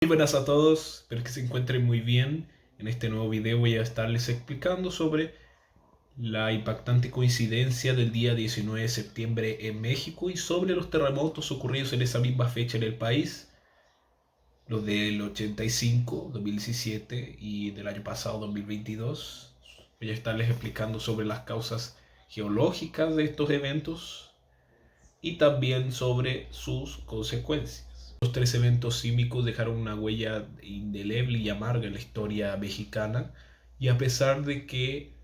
Muy buenas a todos, espero que se encuentren muy bien. En este nuevo video voy a estarles explicando sobre la impactante coincidencia del día 19 de septiembre en México y sobre los terremotos ocurridos en esa misma fecha en el país, los del 85, 2017 y del año pasado, 2022. Voy a estarles explicando sobre las causas geológicas de estos eventos y también sobre sus consecuencias. Los tres eventos sísmicos dejaron una huella indeleble y amarga en la historia mexicana, y a pesar de que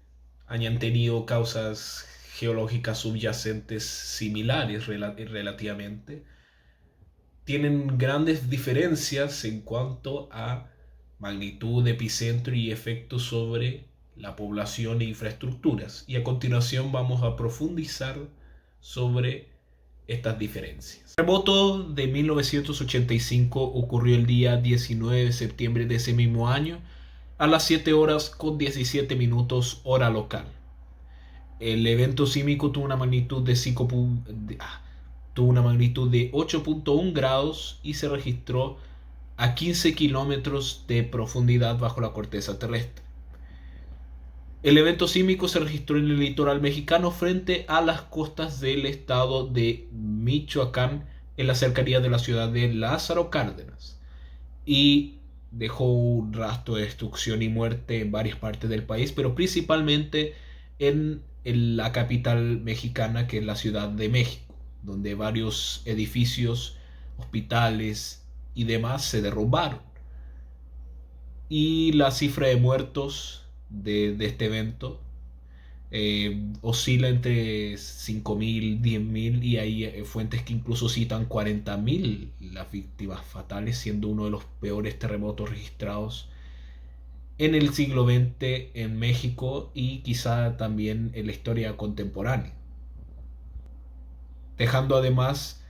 hayan tenido causas geológicas subyacentes similares relativamente, tienen grandes diferencias en cuanto a magnitud, epicentro y efectos sobre la población e infraestructuras. Y a continuación vamos a profundizar sobre estas diferencias. El terremoto de 1985 ocurrió el día 19 de septiembre de ese mismo año a las 7 horas con 17 minutos hora local. El evento sísmico tuvo una magnitud de 8.1 grados y se registró a 15 kilómetros de profundidad bajo la corteza terrestre. El evento sísmico se registró en el litoral mexicano frente a las costas del estado de Michoacán, en la cercanía de la ciudad de Lázaro Cárdenas, y dejó un rastro de destrucción y muerte en varias partes del país, pero principalmente en la capital mexicana, que es la Ciudad de México, donde varios edificios, hospitales y demás se derrumbaron. Y la cifra de muertos de este evento oscila entre 5.000, 10.000, y hay fuentes que incluso citan 40.000 las víctimas fatales, siendo uno de los peores terremotos registrados en el siglo XX en México y quizá también en la historia contemporánea, dejando además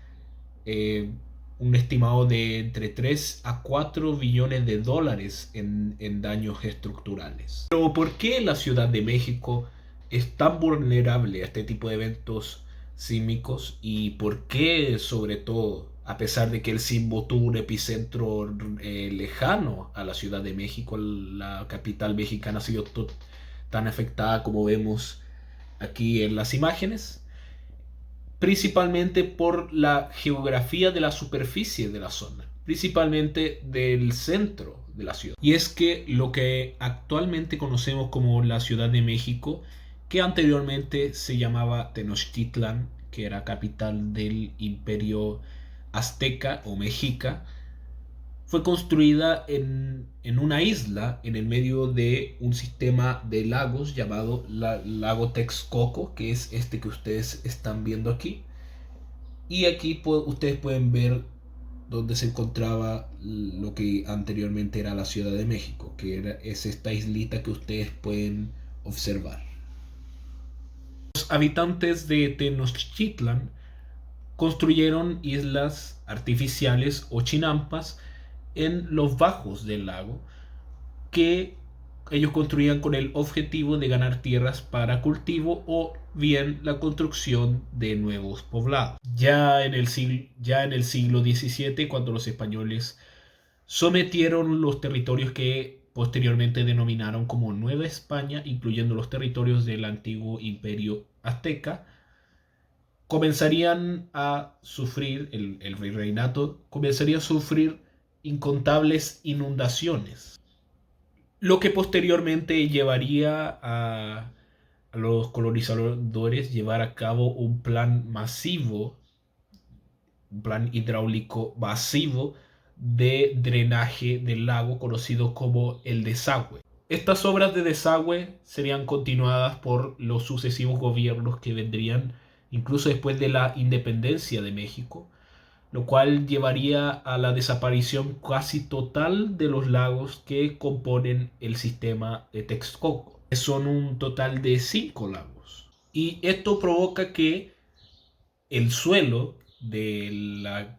eh, un estimado de entre 3 a 4 billones de dólares en daños estructurales. Pero ¿por qué la Ciudad de México es tan vulnerable a este tipo de eventos sísmicos? ¿Y por qué, sobre todo, a pesar de que el sismo tuvo un epicentro lejano a la Ciudad de México, la capital mexicana ha sido tan afectada como vemos aquí en las imágenes? Principalmente por la geografía de la superficie de la zona, principalmente del centro de la ciudad. Y es que lo que actualmente conocemos como la Ciudad de México, que anteriormente se llamaba Tenochtitlan, que era capital del Imperio Azteca o Mexica, fue construida en una isla en el medio de un sistema de lagos llamado lago Texcoco, que es este que ustedes están viendo aquí. Y aquí ustedes pueden ver dónde se encontraba lo que anteriormente era la Ciudad de México, es esta islita que ustedes pueden observar. Los habitantes de Tenochtitlan construyeron islas artificiales o chinampas en los bajos del lago, que ellos construían con el objetivo de ganar tierras para cultivo o bien la construcción de nuevos poblados. Ya en el siglo XVII, cuando los españoles sometieron los territorios que posteriormente denominaron como Nueva España, incluyendo los territorios del antiguo Imperio Azteca, comenzarían a sufrir, el virreinato comenzaría a sufrir incontables inundaciones, lo que posteriormente llevaría a los colonizadores llevar a cabo un plan masivo, un plan hidráulico masivo de drenaje del lago, conocido como el desagüe. Estas obras de desagüe serían continuadas por los sucesivos gobiernos que vendrían incluso después de la independencia de México, lo cual llevaría a la desaparición casi total de los lagos que componen el sistema de Texcoco. Son un total de 5 lagos. Y esto provoca que el suelo de la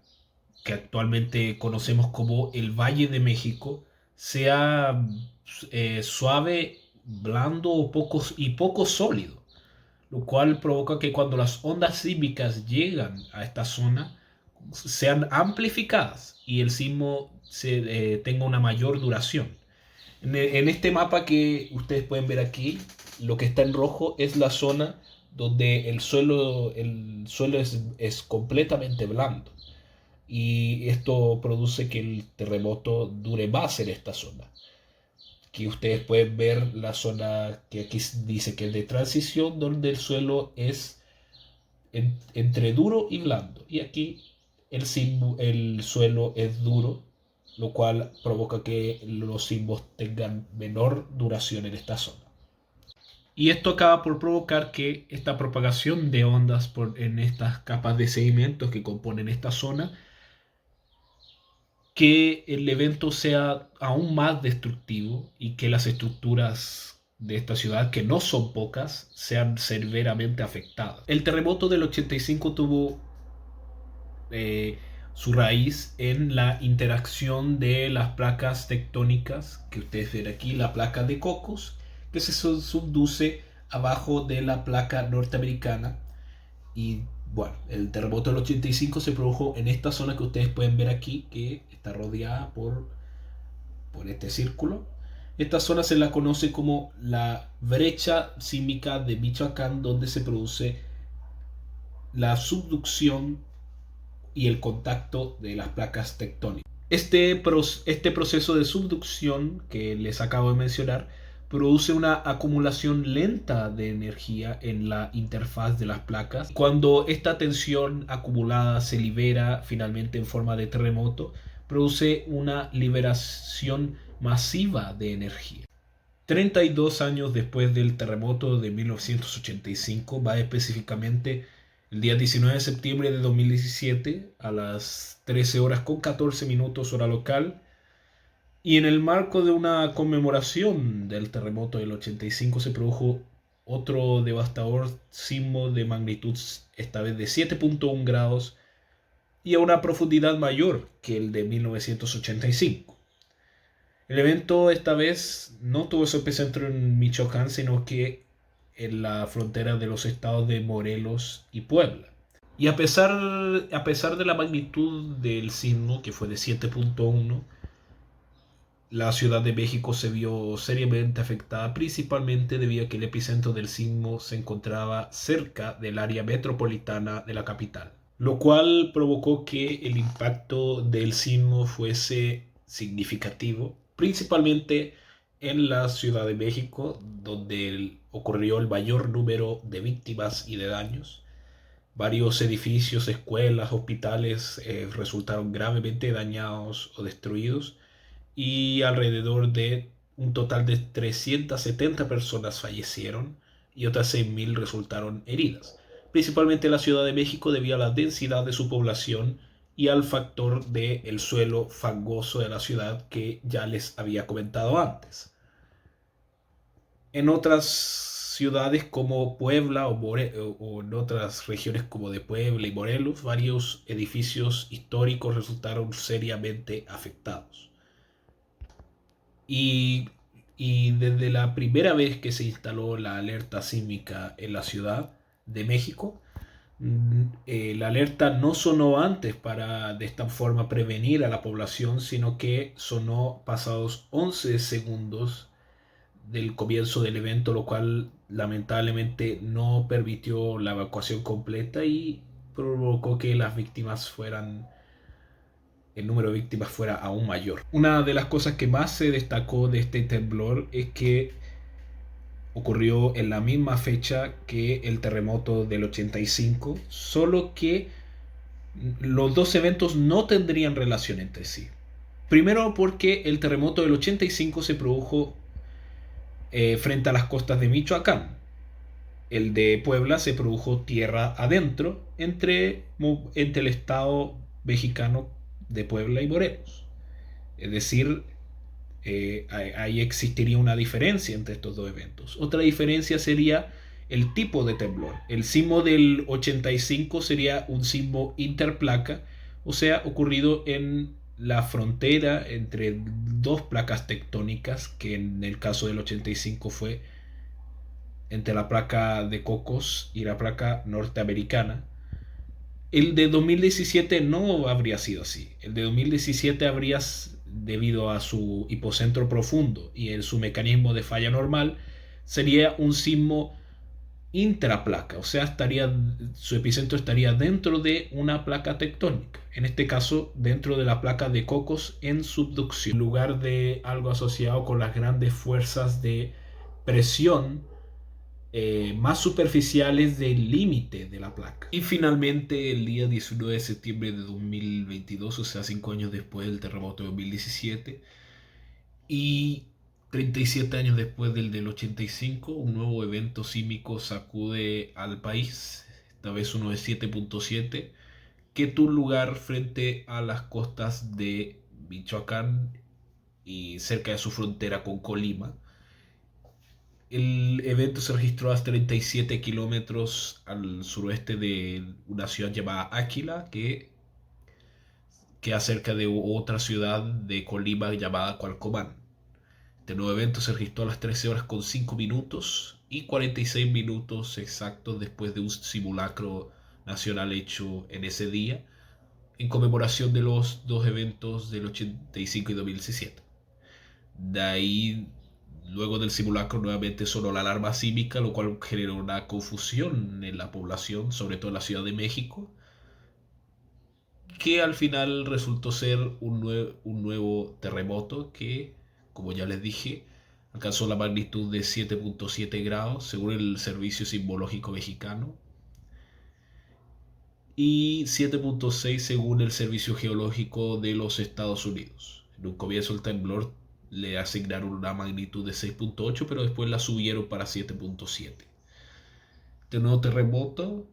que actualmente conocemos como el Valle de México sea suave, blando y poco sólido, lo cual provoca que cuando las ondas sísmicas llegan a esta zona, sean amplificadas y el sismo tenga una mayor duración. En este mapa que ustedes pueden ver aquí, lo que está en rojo es la zona donde el suelo es completamente blando. Y esto produce que el terremoto dure más en esta zona. Aquí ustedes pueden ver la zona que aquí dice que es de transición, donde el suelo es entre duro y blando. Y aquí el suelo es duro, lo cual provoca que los sismos tengan menor duración en esta zona. Y esto acaba por provocar que esta propagación de ondas en estas capas de sedimentos que componen esta zona, que el evento sea aún más destructivo y que las estructuras de esta ciudad, que no son pocas, sean severamente afectadas. El terremoto del 85 tuvo su raíz en la interacción de las placas tectónicas que ustedes ven aquí, la placa de Cocos, que se subduce abajo de la placa norteamericana. Y bueno, el terremoto del 85 se produjo en esta zona que ustedes pueden ver aquí, que está rodeada por este círculo. Esta zona se la conoce como la brecha sísmica de Michoacán, donde se produce la subducción y el contacto de las placas tectónicas. Este proceso de subducción que les acabo de mencionar produce una acumulación lenta de energía en la interfaz de las placas. Cuando esta tensión acumulada se libera finalmente en forma de terremoto, produce una liberación masiva de energía. 32 años después del terremoto de 1985, va específicamente el día 19 de septiembre de 2017 a las 13 horas con 14 minutos hora local, y en el marco de una conmemoración del terremoto del 85 se produjo otro devastador sismo de magnitud, esta vez de 7.1 grados y a una profundidad mayor que el de 1985. El evento esta vez no tuvo su epicentro en Michoacán, sino que en la frontera de los estados de Morelos y Puebla. Y a pesar de la magnitud del sismo, que fue de 7.1, la Ciudad de México se vio seriamente afectada, principalmente debido a que el epicentro del sismo se encontraba cerca del área metropolitana de la capital, lo cual provocó que el impacto del sismo fuese significativo, principalmente en la Ciudad de México, donde ocurrió el mayor número de víctimas y de daños. Varios edificios, escuelas, hospitales resultaron gravemente dañados o destruidos, y alrededor de un total de 370 personas fallecieron y otras 6.000 resultaron heridas, principalmente en la Ciudad de México debido a la densidad de su población y al factor del suelo fangoso de la ciudad que ya les había comentado antes. En otras ciudades como Puebla o en otras regiones como de Puebla y Morelos, varios edificios históricos resultaron seriamente afectados. Y, desde la primera vez que se instaló la alerta sísmica en la Ciudad de México, la alerta no sonó antes para de esta forma prevenir a la población, sino que sonó pasados 11 segundos del comienzo del evento, lo cual lamentablemente no permitió la evacuación completa y provocó que el número de víctimas fuera aún mayor. Una de las cosas que más se destacó de este temblor es que ocurrió en la misma fecha que el terremoto del 85, solo que los dos eventos no tendrían relación entre sí. Primero porque el terremoto del 85 se produjo frente a las costas de Michoacán. El de Puebla se produjo tierra adentro entre el estado mexicano de Puebla y Morelos. Es decir, ahí existiría una diferencia entre estos dos eventos. Otra diferencia sería el tipo de temblor. El sismo del 85 sería un sismo interplaca, o sea, ocurrido en la frontera entre dos placas tectónicas, que en el caso del 85 fue entre la placa de Cocos y la placa norteamericana. El de 2017 no habría sido así. El de 2017 habría, debido a su hipocentro profundo y en su mecanismo de falla normal, sería un sismo intraplaca, o sea, su epicentro estaría dentro de una placa tectónica, en este caso dentro de la placa de Cocos en subducción, en lugar de algo asociado con las grandes fuerzas de presión más superficiales del límite de la placa. Y finalmente, el día 19 de septiembre de 2022, o sea, 5 años después del terremoto de 2017, y 37 años después del 85, un nuevo evento sísmico sacude al país, esta vez uno de 7.7, que tuvo lugar frente a las costas de Michoacán y cerca de su frontera con Colima. El evento se registró a 37 kilómetros al suroeste de una ciudad llamada Áquila, que queda cerca de otra ciudad de Colima llamada Cualcomán. Este nuevo evento se registró a las 13 horas con 5 minutos y 46 minutos exactos después de un simulacro nacional hecho en ese día, en conmemoración de los dos eventos del 85 y 2017. De ahí, luego del simulacro, nuevamente sonó la alarma sísmica, lo cual generó una confusión en la población, sobre todo en la Ciudad de México, que al final resultó ser un nuevo terremoto que, como ya les dije, alcanzó la magnitud de 7.7 grados según el Servicio Sismológico Mexicano y 7.6 según el Servicio Geológico de los Estados Unidos. En un comienzo el temblor le asignaron una magnitud de 6.8, pero después la subieron para 7.7. Este nuevo terremoto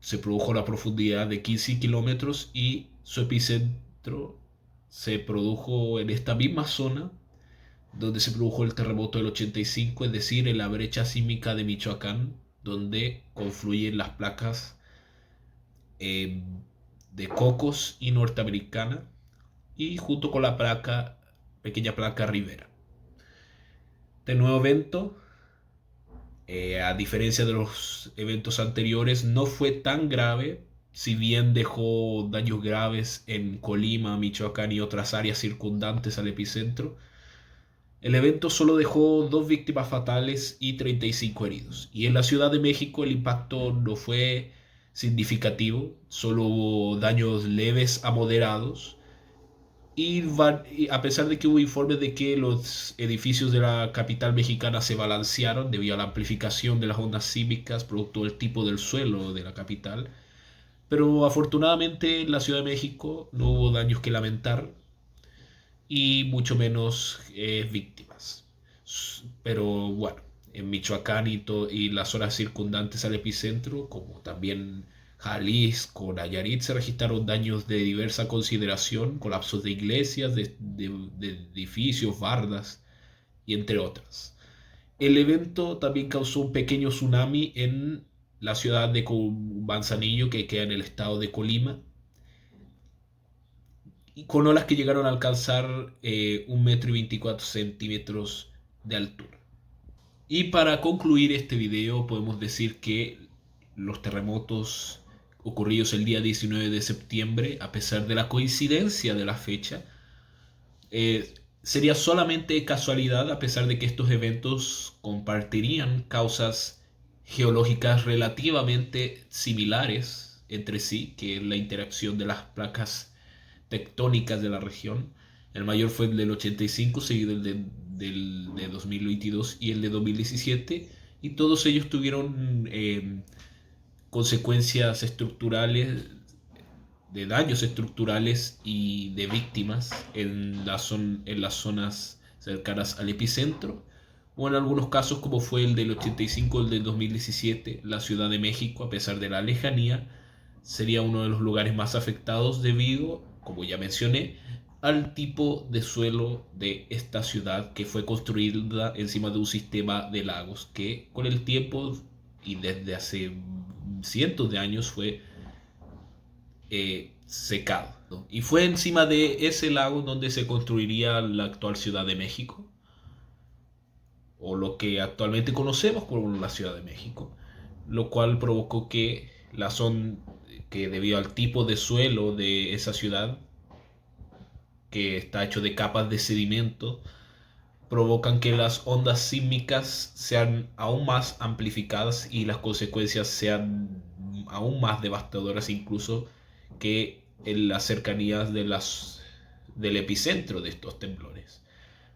se produjo a la profundidad de 15 kilómetros y su epicentro se produjo en esta misma zona donde se produjo el terremoto del 85, es decir, en la brecha sísmica de Michoacán, donde confluyen las placas de Cocos y Norteamericana, y junto con la pequeña placa Rivera. Este nuevo evento, a diferencia de los eventos anteriores, no fue tan grave, si bien dejó daños graves en Colima, Michoacán y otras áreas circundantes al epicentro. El evento solo dejó 2 víctimas fatales y 35 heridos. Y en la Ciudad de México el impacto no fue significativo, solo hubo daños leves a moderados. Y a pesar de que hubo informes de que los edificios de la capital mexicana se balancearon debido a la amplificación de las ondas sísmicas producto del tipo del suelo de la capital, pero afortunadamente en la Ciudad de México no hubo daños que lamentar y mucho menos víctimas. Pero bueno, en Michoacán y las zonas circundantes al epicentro, como también Jalisco, Nayarit, se registraron daños de diversa consideración, colapsos de iglesias, de edificios, bardas y entre otras. El evento también causó un pequeño tsunami en la ciudad de Manzanillo, que queda en el estado de Colima, y con olas que llegaron a alcanzar 1,24 m de altura. Y para concluir este video podemos decir que los terremotos ocurridos el día 19 de septiembre, a pesar de la coincidencia de la fecha, sería solamente casualidad, a pesar de que estos eventos compartirían causas geológicas relativamente similares entre sí, que es la interacción de las placas tectónicas de la región. El mayor fue el del 85, seguido el de 2022 y el de 2017, y todos ellos tuvieron consecuencias estructurales, de daños estructurales y de víctimas en las zonas cercanas al epicentro, o en algunos casos, como fue el del 85 o el del 2017, la Ciudad de México, a pesar de la lejanía, sería uno de los lugares más afectados debido, como ya mencioné, al tipo de suelo de esta ciudad, que fue construida encima de un sistema de lagos que con el tiempo y desde hace cientos de años fue secado, ¿no? Y fue encima de ese lago donde se construiría la actual Ciudad de México, o lo que actualmente conocemos como la Ciudad de México, lo cual provocó que que debido al tipo de suelo de esa ciudad, que está hecho de capas de sedimento, provocan que las ondas sísmicas sean aún más amplificadas y las consecuencias sean aún más devastadoras incluso que en las cercanías del epicentro de estos temblores.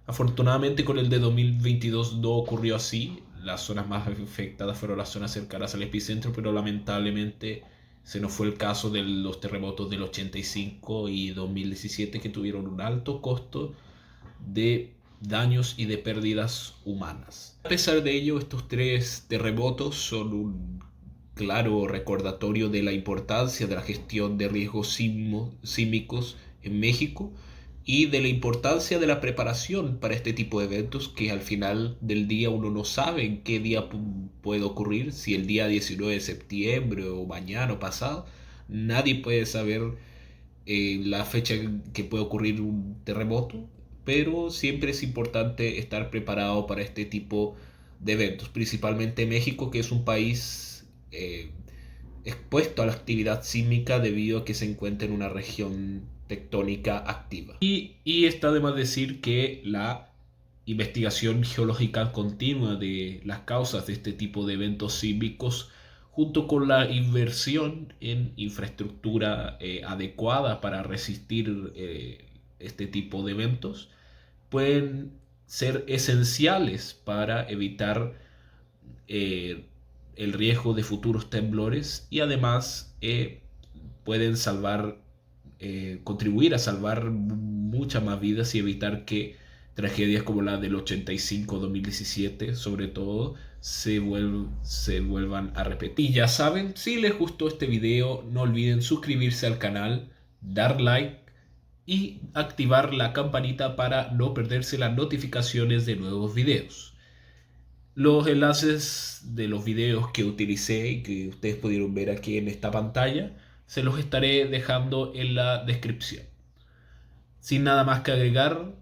Afortunadamente con el de 2022 no ocurrió así, las zonas más afectadas fueron las zonas cercanas al epicentro, pero lamentablemente se nos fue el caso de los terremotos del 85 y 2017 que tuvieron un alto costo de daños y de pérdidas humanas. A pesar de ello, estos tres terremotos son un claro recordatorio de la importancia de la gestión de riesgos sísmicos en México y de la importancia de la preparación para este tipo de eventos que al final del día uno no sabe en qué día puede ocurrir, si el día 19 de septiembre o mañana o pasado, nadie puede saber la fecha que puede ocurrir un terremoto, pero siempre es importante estar preparado para este tipo de eventos, principalmente México, que es un país expuesto a la actividad sísmica debido a que se encuentra en una región tectónica activa. Y está de más decir que la investigación geológica continua de las causas de este tipo de eventos sísmicos, junto con la inversión en infraestructura adecuada para resistir este tipo de eventos, pueden ser esenciales para evitar eh, el riesgo de futuros temblores y además pueden contribuir a salvar muchas más vidas y evitar que tragedias como la del 85-2017, sobre todo, se vuelvan a repetir. Y ya saben, si les gustó este video, no olviden suscribirse al canal, dar like y activar la campanita para no perderse las notificaciones de nuevos videos. Los enlaces de los videos que utilicé y que ustedes pudieron ver aquí en esta pantalla, se los estaré dejando en la descripción. Sin nada más que agregar,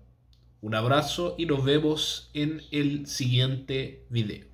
un abrazo y nos vemos en el siguiente video.